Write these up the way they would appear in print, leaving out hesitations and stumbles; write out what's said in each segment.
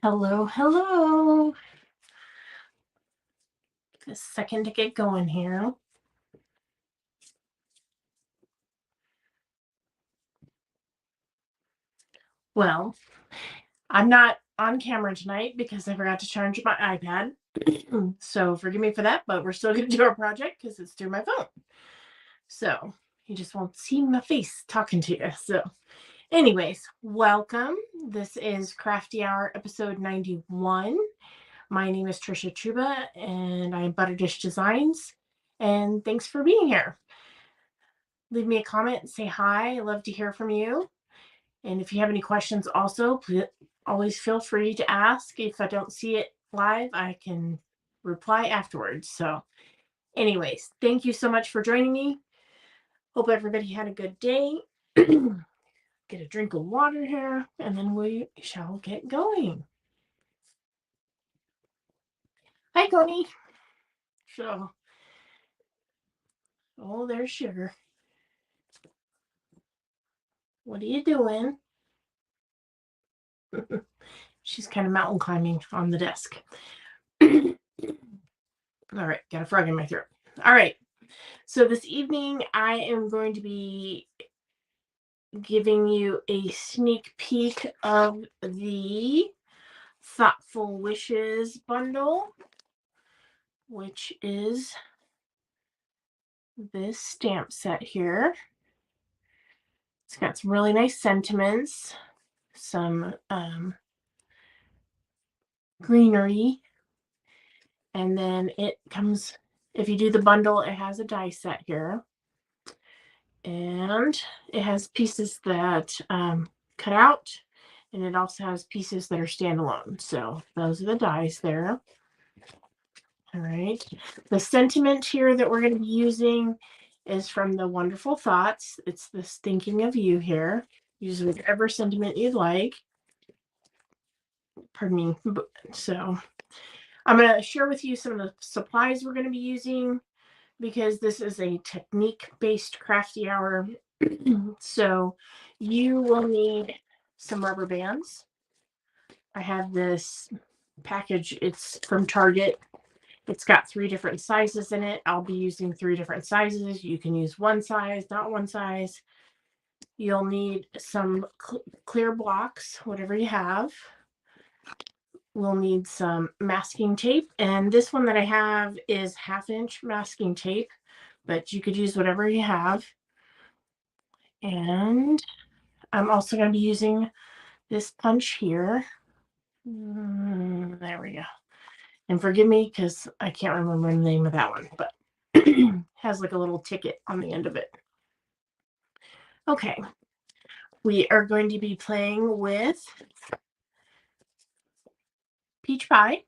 Hello, hello. A second to get going here. Well, I'm not on camera tonight because I forgot to charge my iPad. So forgive me for that, but we're still going to do our project because it's through my phone. So you just won't see my face talking to you. So, anyways, welcome. This is Crafty Hour episode 91. My name is 𝗧𝗢𝗣𝗘 and I'm ButterDish Designs. And thanks for being here. Leave me a comment and say hi. I love to hear from you. And if you have any questions also, please always feel free to ask. If I don't see it live, I can reply afterwards. So anyways, thank you so much for joining me. Hope everybody had a good day. Get a drink of water here, and then we shall get going. Hi, Coney. So, oh, there's Sugar. What are you doing? She's kind of mountain climbing on the desk. All right, got a frog in my throat. All right, so this evening I am going to be giving you a sneak peek of the Thoughtful Wishes bundle, which is this stamp set here. It's got some really nice sentiments, some greenery, and then it comes, if you do the bundle, it has a die set here, and it has pieces that cut out, and it also has pieces that are standalone. So those are the dies there. All right. The sentiment here that we're going to be using is from the Wonderful Thoughts. It's this thinking of you here. Use whatever sentiment you'd like. Pardon me. So I'm going to share with you some of the supplies we're going to be using because this is a technique-based crafty hour. So you will need some rubber bands. I have this package. It's from Target. It's got 3 different sizes in it. I'll be using 3 different sizes. You can use one size, not one size. You'll need some clear blocks, whatever you have. We'll need some masking tape. And this one that I have is 1/2-inch masking tape, but you could use whatever you have. And I'm also going to be using this punch here. There we go. And forgive me because I can't remember the name of that one, but has like a little ticket on the end of it. Okay, we are going to be playing with peach pie.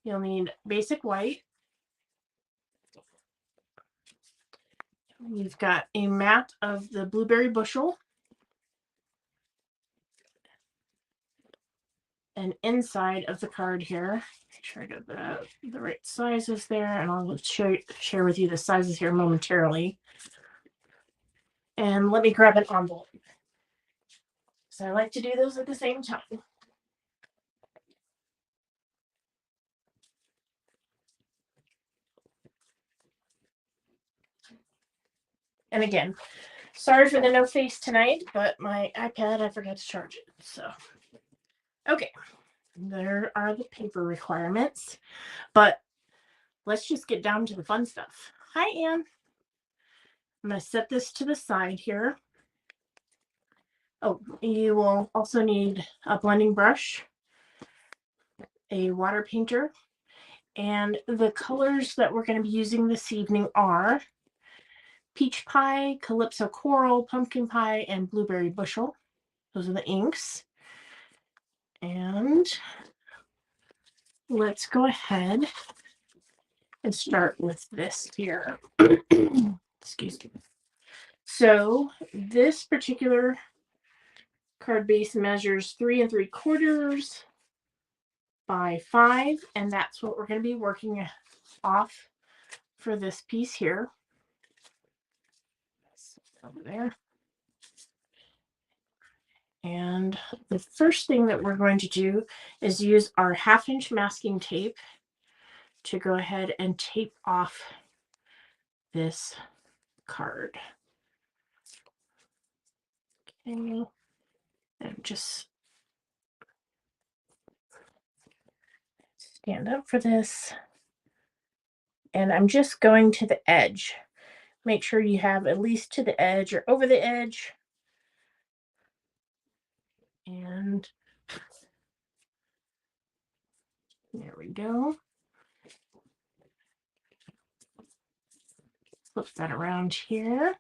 You'll need basic white. You've got a mat of the blueberry bushel. And inside of the card here, make sure I get the right sizes there, and I'll share with you the sizes here momentarily. And let me grab an envelope. So I like to do those at the same time. And again, sorry for the no face tonight, but my iPad, I forgot to charge it. So, okay, there are the paper requirements, but let's just get down to the fun stuff. Hi, Anne. I'm going to set this to the side here. Oh, you will also need a blending brush, a water painter, and the colors that we're going to be using this evening are peach pie, calypso coral, pumpkin pie, and blueberry bushel. Those are the inks. And let's go ahead and start with this here. Excuse me. So this particular card base measures 3 3/4 by 5, and that's what we're going to be working off for this piece here. Over there. And the first thing that we're going to do is use our 1/2" masking tape to go ahead and tape off this card. Okay, and just stand up for this. And I'm just going to the edge. Make sure you have at least to the edge or over the edge. And there we go. Flip that around here.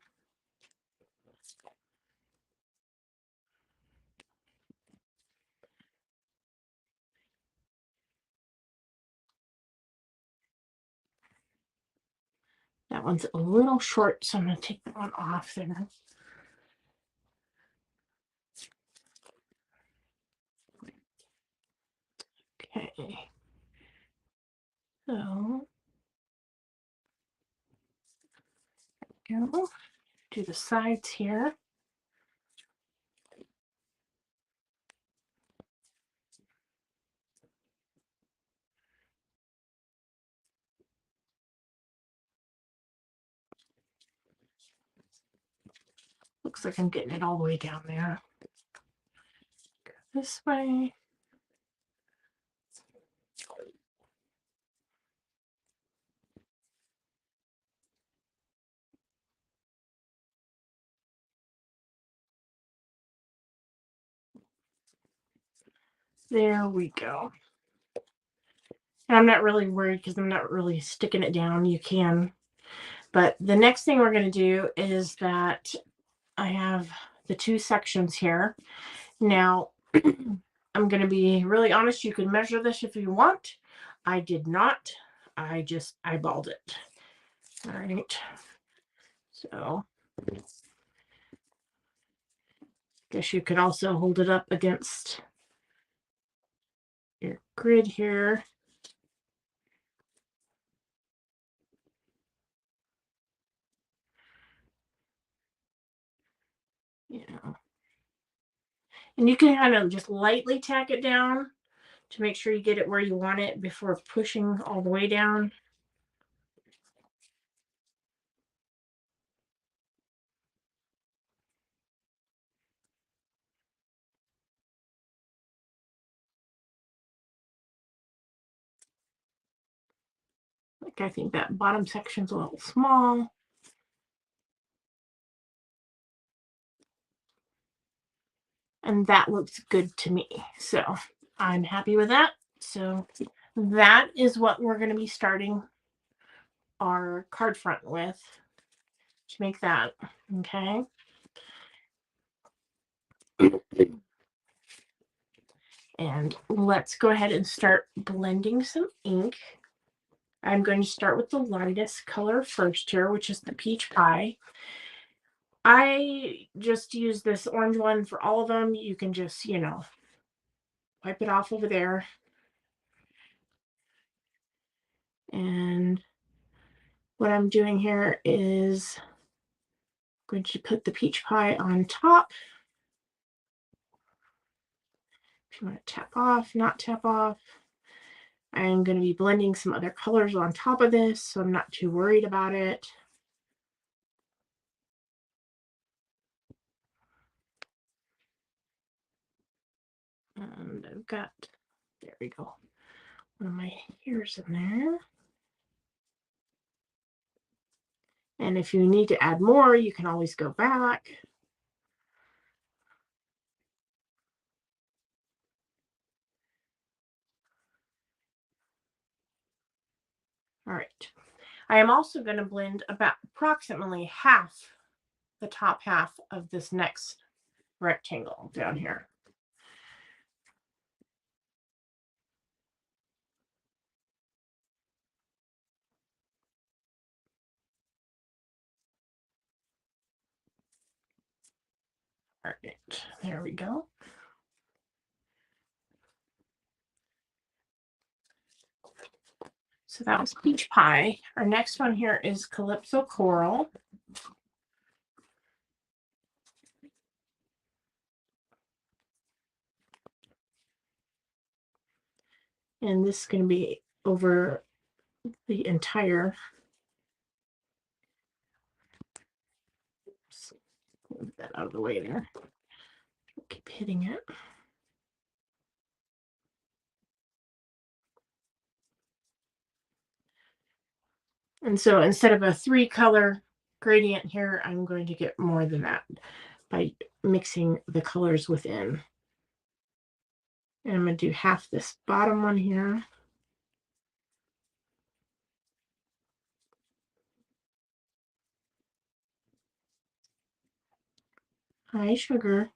That one's a little short, so I'm going to take that one off there. Okay. So, there we go. Do the sides here. Looks like I'm getting it all the way down there. Go this way. There we go. And I'm not really worried because I'm not really sticking it down. You can. But the next thing we're going to do is that I have the 2 sections here. Now, I'm going to be really honest. You can measure this if you want. I did not. I just eyeballed it. All right. So, guess you could also hold it up against your grid here. You know. And you can kind of just lightly tack it down to make sure you get it where you want it before pushing all the way down. Like I think that bottom section's a little small. And that looks good to me. So I'm happy with that. So that is what we're going to be starting our card front with to make that. Okay. And let's go ahead and start blending some ink. I'm going to start with the lightest color first here, which is the peach pie. I just use this orange one for all of them. You can just, wipe it off over there. And what I'm doing here is going to put the peach pie on top. If you want to tap off, not tap off. I'm going to be blending some other colors on top of this, so I'm not too worried about it. And I've got, there we go, one of my hairs in there. And if you need to add more, you can always go back. All right. I am also going to blend about approximately half, the top half of this next rectangle down here. All right, there we go. So that was peach pie. Our next one here is Calypso Coral. And this is going to be over the entire. Oops, move that out of the way there. Keep hitting it. And so instead of a 3-color gradient here, I'm going to get more than that by mixing the colors within. And I'm going to do half this bottom one here. Hi, sugar.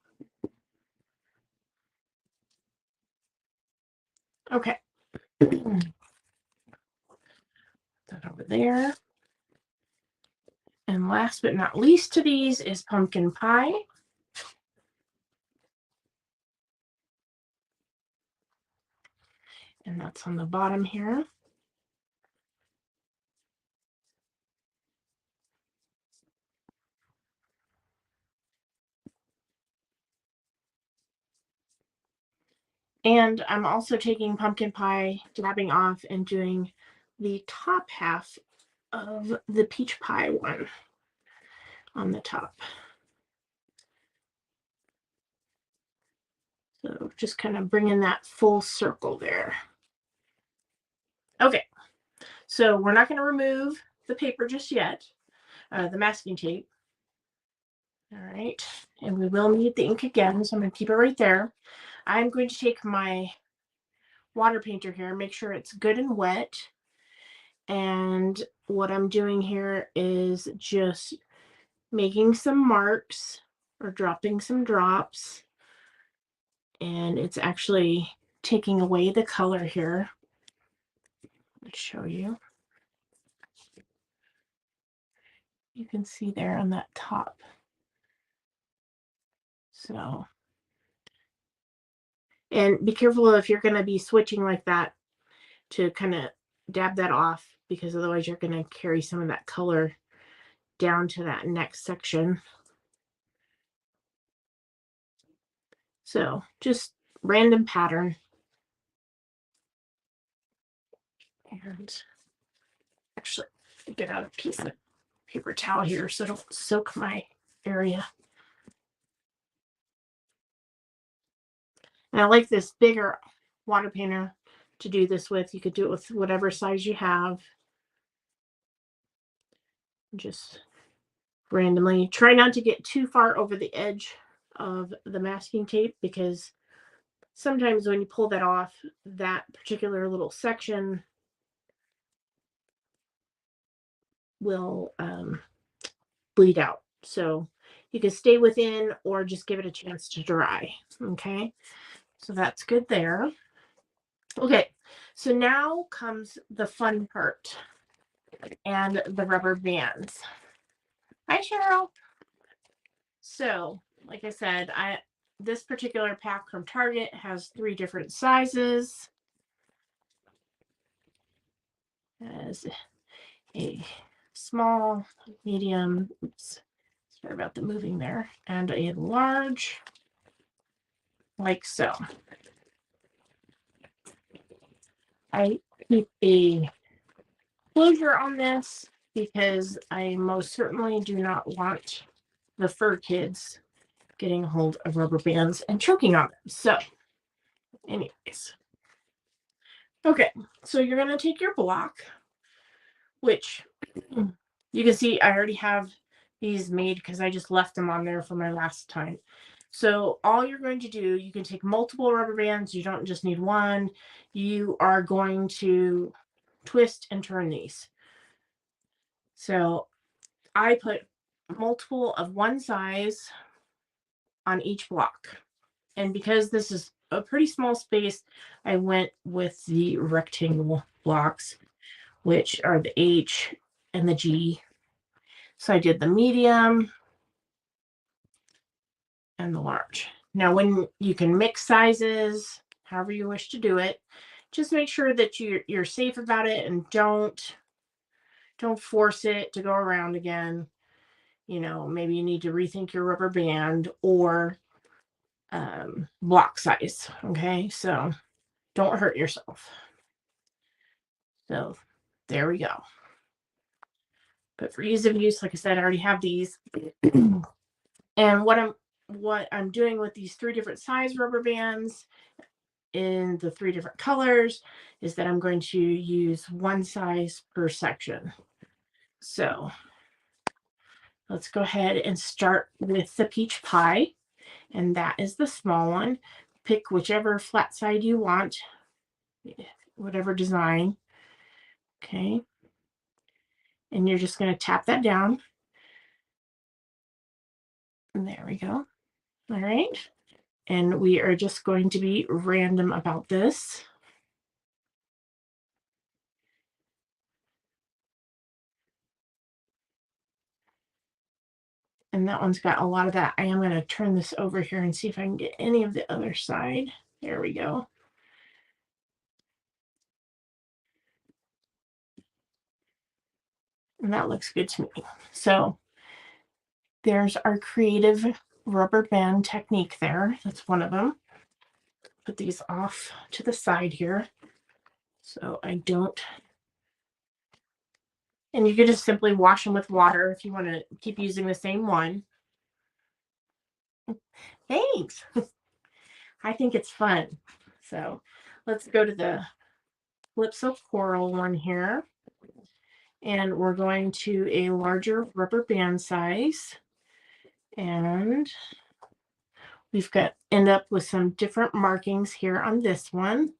Okay. That over there. And last but not least to these is pumpkin pie. And that's on the bottom here. And I'm also taking pumpkin pie, dabbing off, and doing the top half of the peach pie one on the top. So just kind of bringing that full circle there. Okay, so we're not going to remove the paper just yet, the masking tape. All right, and we will need the ink again, so I'm going to keep it right there. I'm going to take my water painter here, make sure it's good and wet. And what I'm doing here is just making some marks or dropping some drops. And it's actually taking away the color here. Let's show you. You can see there on that top. So, and be careful if you're going to be switching like that to kind of dab that off, because otherwise you're going to carry some of that color down to that next section. So just random pattern. And actually get out a piece of paper towel here so I don't soak my area. And I like this bigger water painter to do this with. You could do it with whatever size you have. Just randomly. Try not to get too far over the edge of the masking tape, because sometimes when you pull that off, that particular little section will bleed out. So you can stay within or just give it a chance to dry. Okay, so that's good there. Okay, so now comes the fun part and the rubber bands. Hi, Cheryl. So, like I said, this particular pack from Target has 3 different sizes. Has a small, medium, oops, sorry about the moving there, and a large, like so. I keep a closure on this because I most certainly do not want the fur kids getting a hold of rubber bands and choking on them. So, anyways. Okay, so you're going to take your block, which you can see I already have these made because I just left them on there for my last time. So all you're going to do, you can take multiple rubber bands. You don't just need one. You are going to twist and turn these. So I put multiple of one size on each block. And because this is a pretty small space, I went with the rectangle blocks, which are the H and the G. So I did the medium and the large. Now, when you can mix sizes, however you wish to do it, just make sure that you're safe about it and don't force it to go around again. You know, maybe you need to rethink your rubber band or block size. Okay, so don't hurt yourself. So there we go. But for ease of use, like I said, I already have these. And what I'm doing with these 3 different size rubber bands in the 3 different colors is that I'm going to use 1 size per section. So let's go ahead and start with the peach pie, and that is the small one. Pick whichever flat side you want, whatever design. Okay. And you're just going to tap that down. And there we go. All right. And we are just going to be random about this. And that one's got a lot of that. I am going to turn this over here and see if I can get any of the other side. There we go. And that looks good to me. So there's our creative rubber band technique there. That's one of them. Put these off to the side here so I don't. And you can just simply wash them with water if you want to keep using the same one. Thanks. I think it's fun. So let's go to the 𝗧𝗢𝗘𝗘 one here. And we're going to a larger rubber band size. And we've got end up with some different markings here on this one.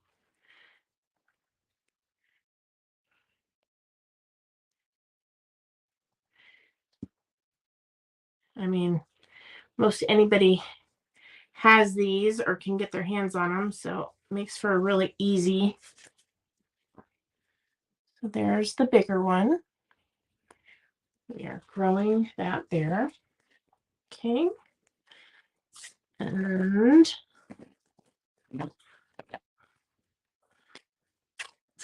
I mean, most anybody has these or can get their hands on them, so it makes for a really easy. So there's the bigger one. We are growing that there. Okay. And let's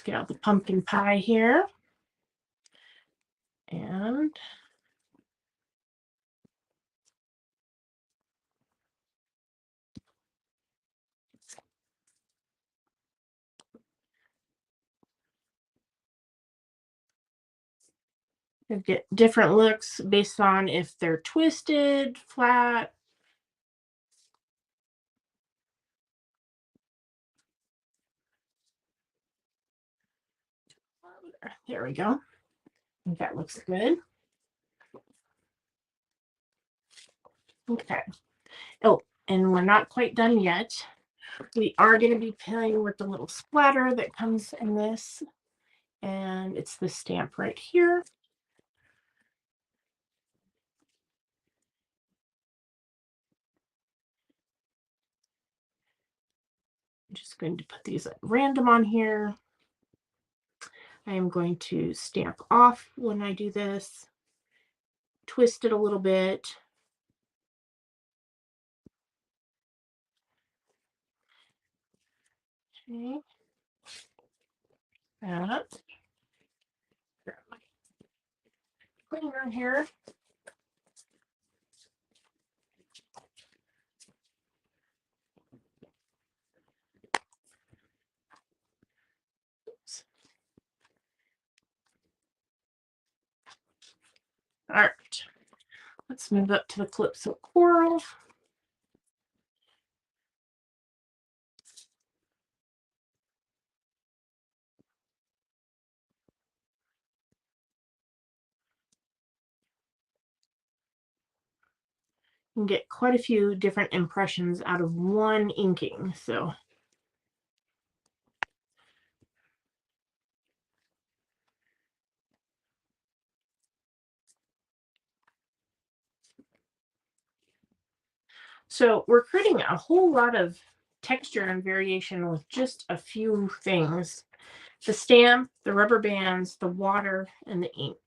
get out the pumpkin pie here. And you get different looks based on if they're twisted, flat. There we go. I think that looks good. Okay. Oh, and we're not quite done yet. We are going to be playing with the little splatter that comes in this. And it's the stamp right here. I'm just going to put these at random on here. I am going to stamp off when I do this. Twist it a little bit. Okay. That. Grab my cleaner here. Oops. All right. Let's move up to the 𝗧𝗢𝗘𝗘𝗖𝗞. You can get quite a few different impressions out of one inking. So we're creating a whole lot of texture and variation with just a few things. The stamp, the rubber bands, the water, and the ink.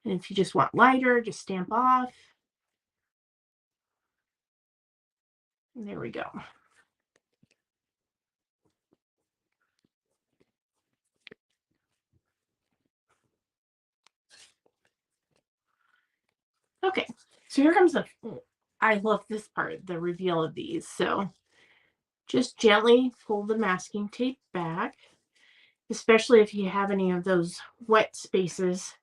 And if you just want lighter, just stamp off. And there we go. Okay, so here comes the, I love this part, the reveal of these. So just gently pull the masking tape back, especially if you have any of those wet spaces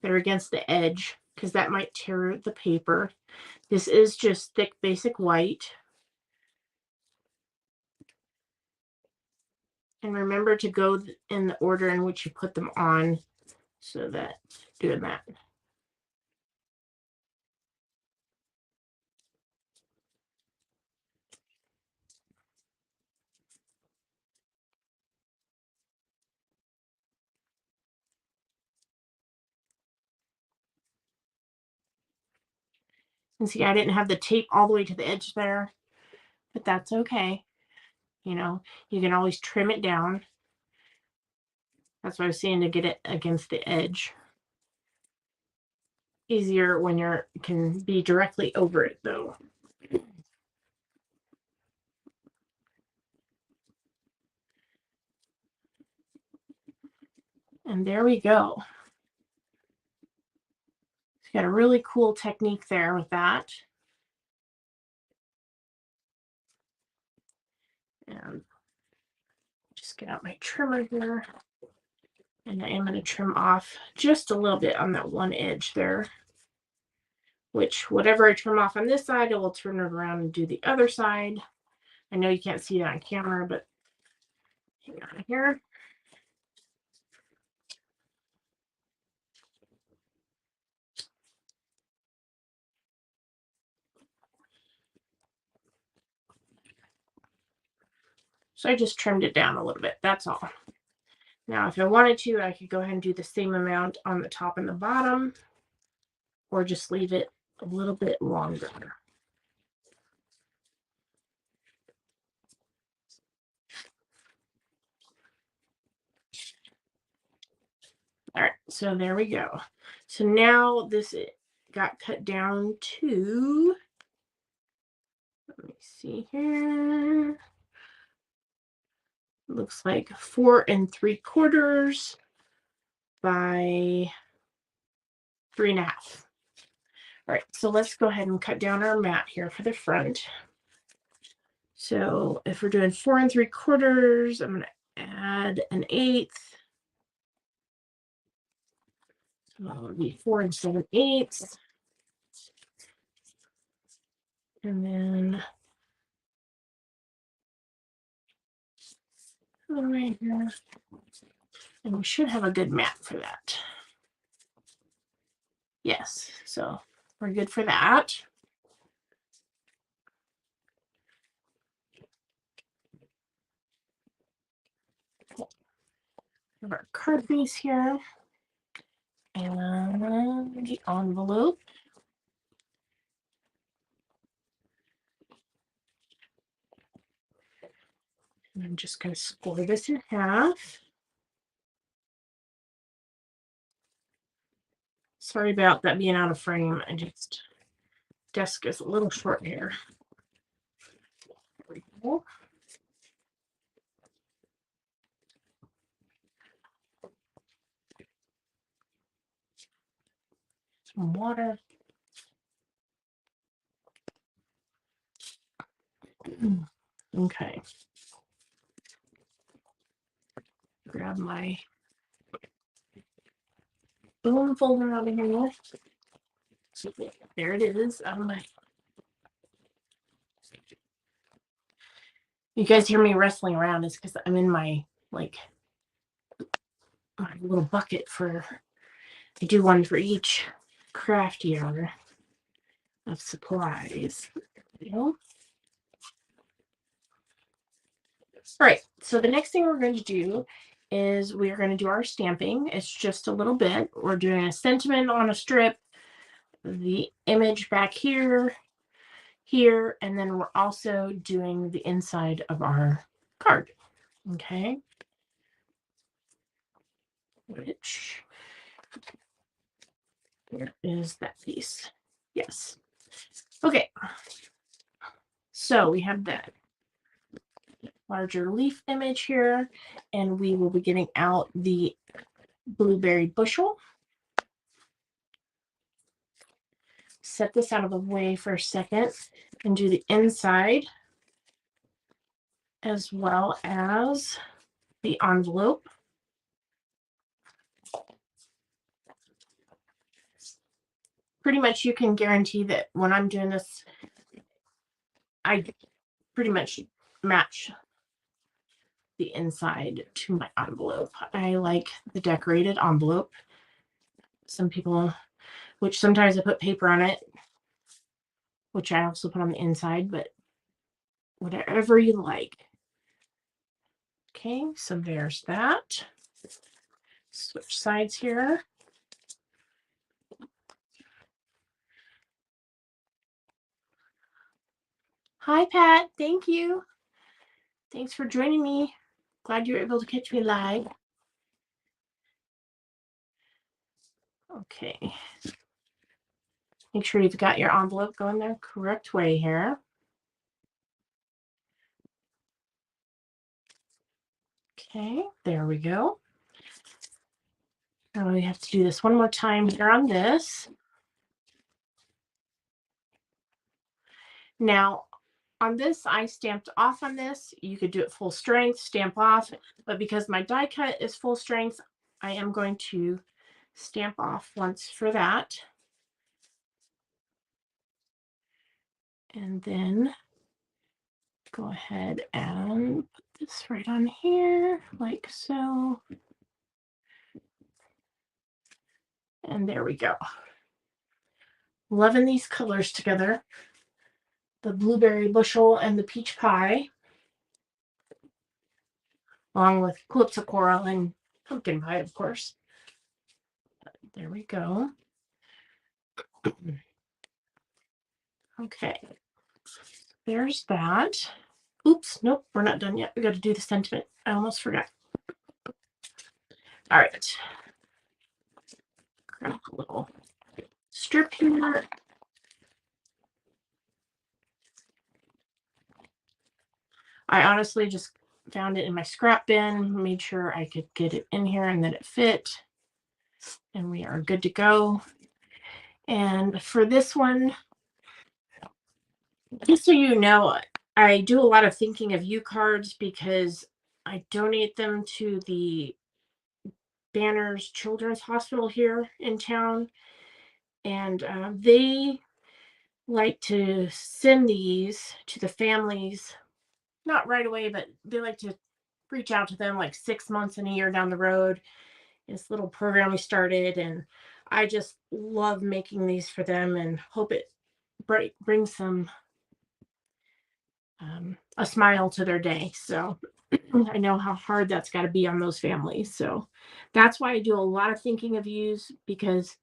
that are against the edge, because that might tear the paper. This is just thick basic white. And remember to go in the order in which you put them on, so that doing that. And see, I didn't have the tape all the way to the edge there, but that's okay. You know, you can always trim it down. That's what I was saying, to get it against the edge. Easier when you're can be directly over it though. And there we go. It's got a really cool technique there with that. And just get out my trimmer here. And I am going to trim off just a little bit on that one edge there. Which, whatever I trim off on this side, I will turn it around and do the other side. I know you can't see that on camera, but hang on here. So I just trimmed it down a little bit. That's all. Now, if I wanted to, I could go ahead and do the same amount on the top and the bottom, or just leave it a little bit longer. All right, so there we go. So now this got cut down to, let me see here. Looks like 4 3/4 by 3 1/2. All right, so let's go ahead and cut down our mat here for the front. So if we're doing 4 3/4, I'm going to add 1/8. So that would be 4 7/8. And then right here. And we should have a good mat for that. Yes, so we're good for that. We have our card base here. And the envelope. And I'm just going to score this in half. Sorry about that being out of frame. Desk is a little short here. There we go. Some water. Okay. Grab my boom folder out of here. There it is. You guys hear me wrestling around, is because I'm in my my little bucket for, I do one for each crafty hour of supplies. You know? All right, so the next thing we're going to do is we're going to do our stamping. It's just a little bit. We're doing a sentiment on a strip, the image back here, and then we're also doing the inside of our card. Okay. Which, where is that piece? Yes. Okay. So we have that larger leaf image here, and we will be getting out the blueberry bushel. set this out of the way for a second and do the inside as well as the envelope. Pretty much you can guarantee that when I'm doing this, I pretty much match the inside to my envelope. I like the decorated envelope. Some people, which sometimes I put paper on it, which I also put on the inside, but whatever you like. Okay, so there's that. Switch sides here. Hi, Pat. Thank you. Thanks for joining me. Glad you were able to catch me live. Okay. Make sure you've got your envelope going the correct way here. Okay, there we go. Now we have to do this one more time here on this. Now, on this, I stamped off on this. You could do it full strength, stamp off, but because my die cut is full strength, I am going to stamp off once for that. And then go ahead and put this right on here, like so. And there we go. Loving these colors together. The blueberry bushel and the peach pie, along with 𝗧𝗢𝗘𝗖𝗓 and pumpkin pie, of course. There we go. Okay, there's that. Oops, nope, we're not done yet. We got to do the sentiment. I almost forgot. All right. Grab a little strip here. I honestly just found it in my scrap bin, made sure I could get it in here and that it fit. And we are good to go. And for this one, just so you know, I do a lot of thinking of you cards because I donate them to the Banners Children's Hospital here in town. And they like to send these to the families, not right away, but they like to reach out to them like 6 months and a year down the road. This little program we started, and I just love making these for them and hope it brings some a smile to their day. So I know how hard that's got to be on those families. So that's why I do a lot of thinking of yous, because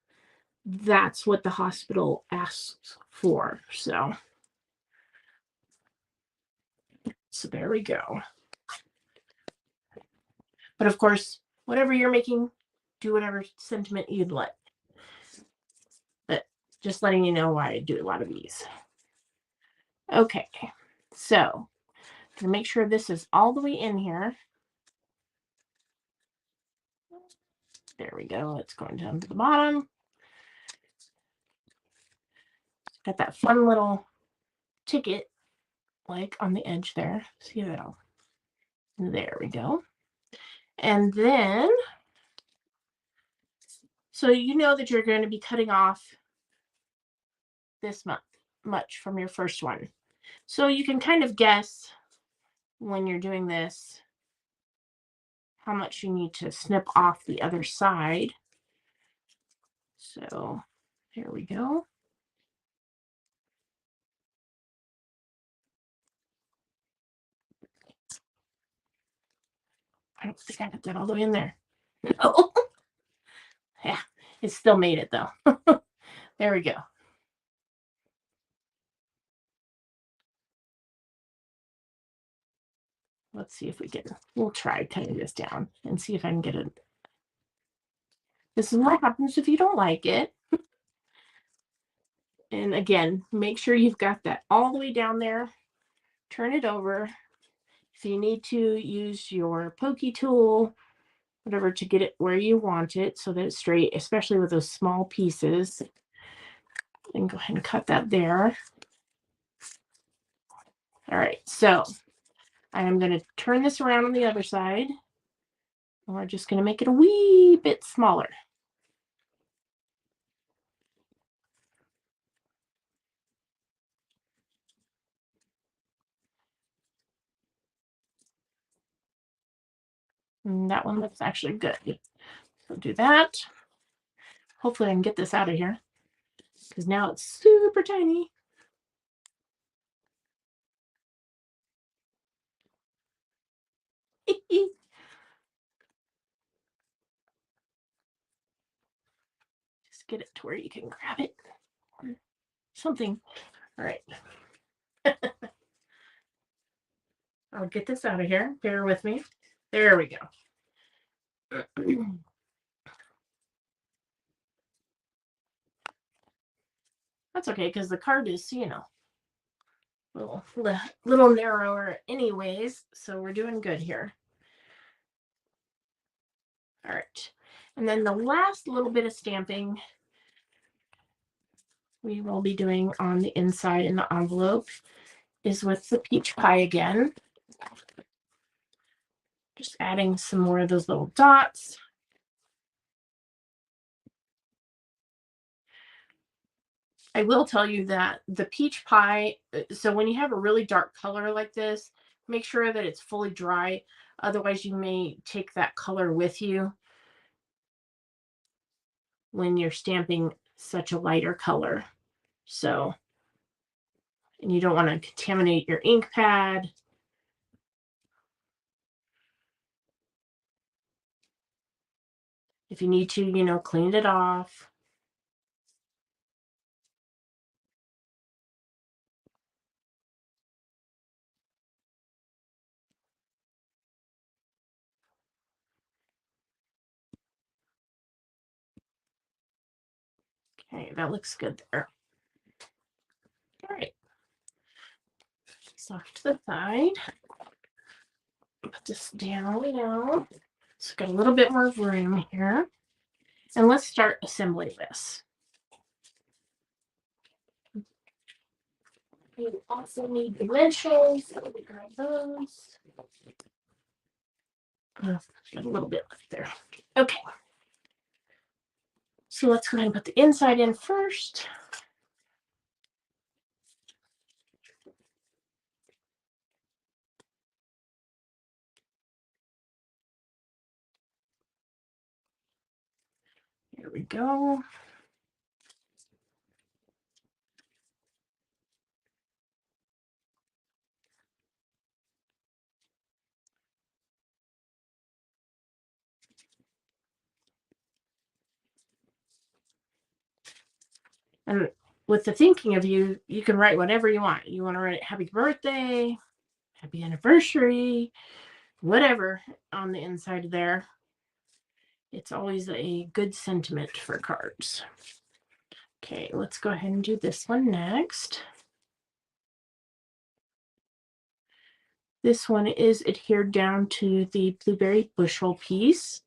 that's what the hospital asks for. So there we go. But of course, whatever you're making, do whatever sentiment you'd like. But just letting you know why I do a lot of these. Okay, so I'm gonna make sure this is all the way in here. There we go. It's going down to the bottom. Got that fun little ticket like on the edge there. See that? There we go. And then, so you know that you're going to be cutting off this much from your first one. So you can kind of guess when you're doing this how much you need to snip off the other side. So here we go. I don't think I got that all the way in there. No. Yeah, it still made it though. There we go. Let's see if we can, we'll try cutting this down and see if I can get it. This is what happens if you don't like it. And again, make sure you've got that all the way down there. Turn it over. If you need to, use your pokey tool, whatever, to get it where you want it so that it's straight, especially with those small pieces. And go ahead and cut that there. All right, so I am going to turn this around on the other side. And we're just going to make it a wee bit smaller. And that one looks actually good. So do that. Hopefully I can get this out of here because now it's super tiny. Just get it to where you can grab it or something. All right. I'll get this out of here. Bear with me. There we go. That's okay because the card is, you know, little narrower anyways, so we're doing good here. All right. And then the last little bit of stamping we will be doing on the inside in the envelope is with the peach pie again. Just adding some more of those little dots. I will tell you that the peach pie, so when you have a really dark color like this, make sure that it's fully dry. Otherwise, you may take that color with you when you're stamping such a lighter color. So, and you don't want to contaminate your ink pad. If you need to, you know, clean it off. Okay, that looks good there. All right. So off to the side. Put this down now. So got a little bit more room here. And let's start assembling this. You also need dimensionals. So we grab those. Got a little bit left there. Okay. So let's go ahead and put the inside in first. Here we go. And with the thinking of you, you can write whatever you want. You want to write happy birthday, happy anniversary, whatever on the inside of there. It's always a good sentiment for cards. Okay, let's go ahead and do this one next. This one is adhered down to the blueberry bushel piece.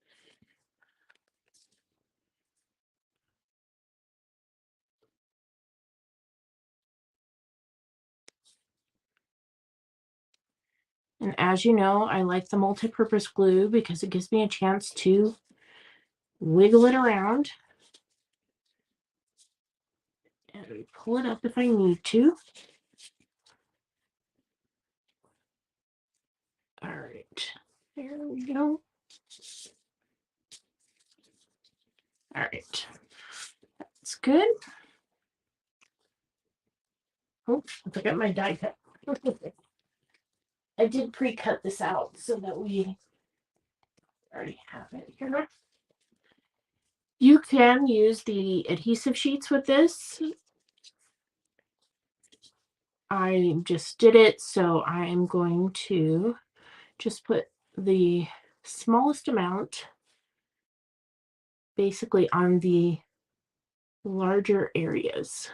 And as you know, I like the multi-purpose glue because it gives me a chance to wiggle it around and pull it up if I need to. All right, there we go. All right, that's good. Oh, I forgot my die cut. I did pre-cut this out so that we already have it here. You can use the adhesive sheets with this. I just did it, so I am going to just put the smallest amount basically on the larger areas.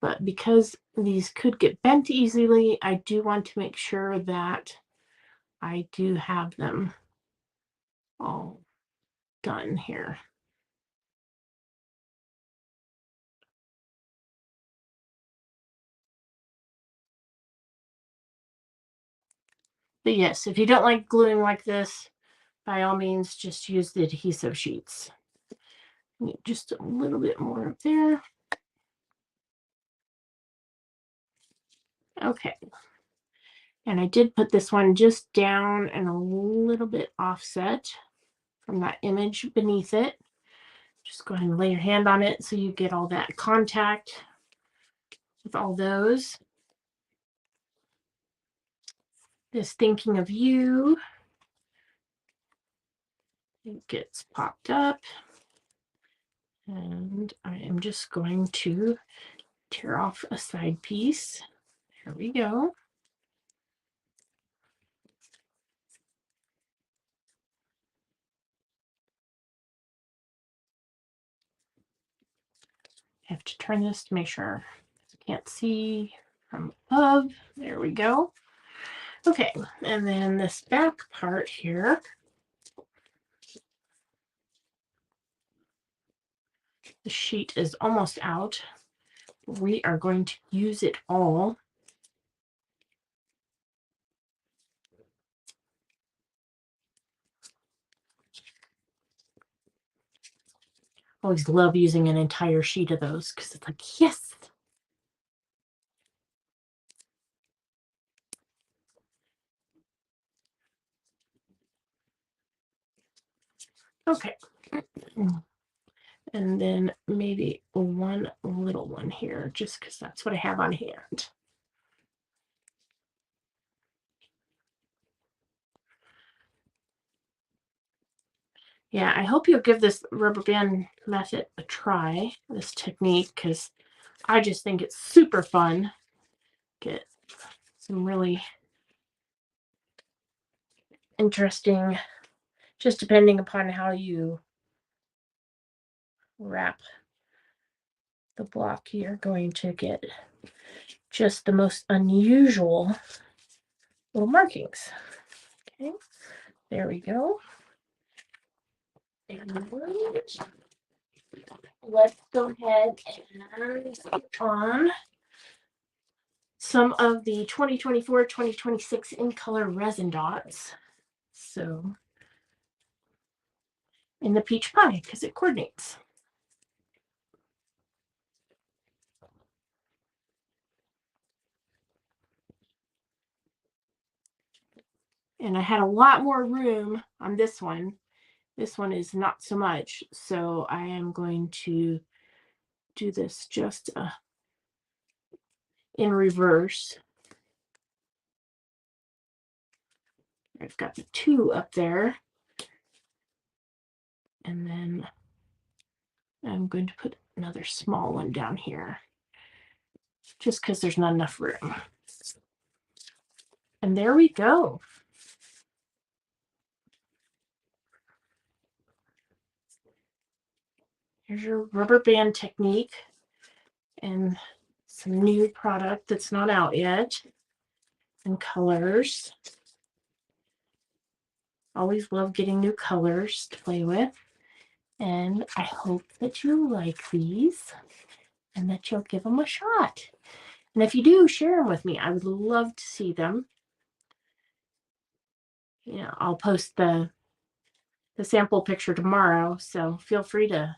But because these could get bent easily, I do want to make sure that I do have them all done here. But yes, if you don't like gluing like this, by all means, just use the adhesive sheets. Need just a little bit more up there. Okay. And I did put this one just down and a little bit offset from that image beneath it. Just go ahead and lay your hand on it so you get all that contact with all those. This thinking of you, it gets popped up. And I am just going to tear off a side piece. There we go. I have to turn this to make sure I can't see from above. There we go. Okay, and then this back part here, the sheet is almost out. We are going to use it all. I always love using an entire sheet of those because it's like, yes. Okay. And then maybe one little one here, just because that's what I have on hand. Yeah, I hope you'll give this rubber band method a try, this technique, because I just think it's super fun. Get some really interesting, just depending upon how you wrap the block, you're going to get just the most unusual little markings. Okay, there we go. And let's go ahead and put on some of the 2024-2026 in color resin dots. So in the peach pie, because it coordinates. And I had a lot more room on this one. This one is not so much. So I am going to do this just in reverse. I've got the 2 up there. And then I'm going to put another small one down here, just because there's not enough room. And there we go. Here's your rubber band technique and some new product that's not out yet, and colors. Always love getting new colors to play with. And I hope that you like these and that you'll give them a shot. And if you do, share them with me. I would love to see them. You know, I'll post the sample picture tomorrow, so feel free to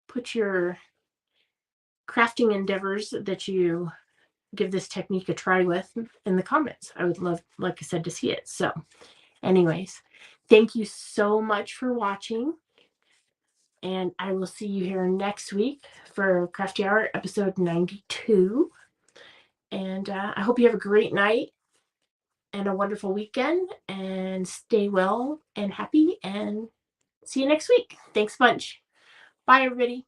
put your crafting endeavors that you give this technique a try with in the comments. I would love, like I said, to see it. So anyways, thank you so much for watching. And I will see you here next week for Crafty Hour episode 92. And I hope you have a great night and a wonderful weekend. And stay well and happy. And see you next week. Thanks a bunch. Bye, everybody.